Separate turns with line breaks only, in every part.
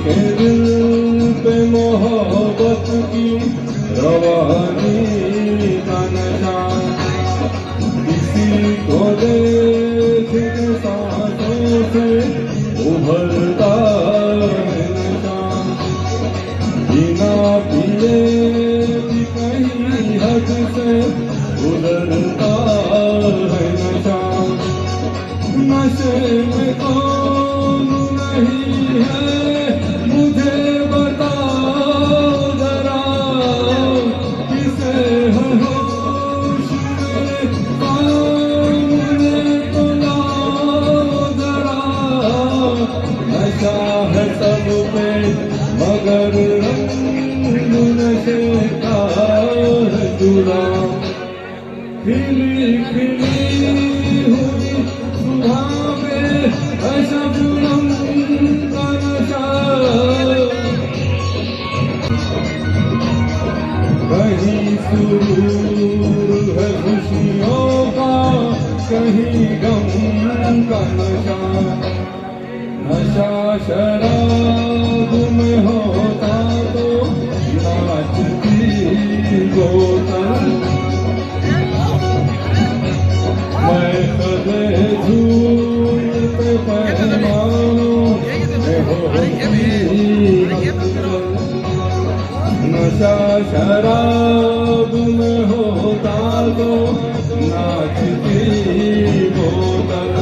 के दिल पे मोहब्बत की रवानी का नशा, किसी को देख के सांसों से उभरता है नशा, बिना पिए भी कहीं हद से गुजरता है नशा। नशे में कौन नहीं है मुझे बताओ जरा, किसे है होश मेरे सामने तो लाओ जरा। नशा है सब पे मगर रंग नशे का है जुड़ा, खिली खिली हुई सुबह में है शबनम का नशा। कहीं सुरूर है खुशियों का, कहीं गम का नशा। नशा शराब में होता तो नाचती बोतल, मैं कदे झूलते पैमानों में होती हलचल। नशा शराब में होता तो नाचती बोतल,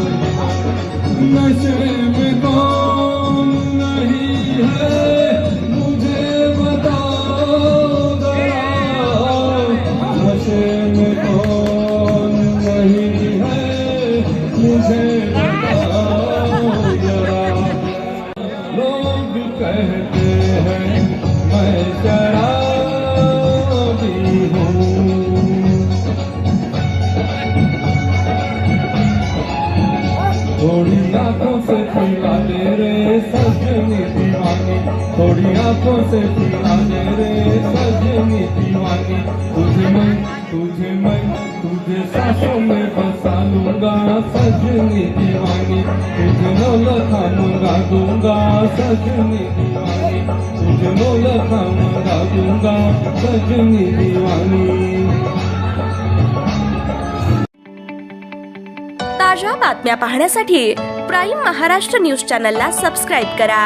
नशे में कौन नहीं है मुझे बताओ जरा, नशे में कौन नहीं है मुझे बताओ जरा। लोग कहते हैं मैं शराबी हूँ, थोड़ी आंखों से पिला दे रे सजनी दीवानी, थोड़ी आंखों से पिला दे रे सजनी दीवानी। तुझे सांसों में बसा लूंगा सजनी दीवानी, तुझे नौलखा मंगा दूंगा सजनी दीवानी, तुझे नौलखा मंगा दूंगा सजनी दीवानी।
ताज्या बातम्या पाहण्यासाठी प्राईम महाराष्ट्र न्यूज चॅनलला सबस्क्राईब करा।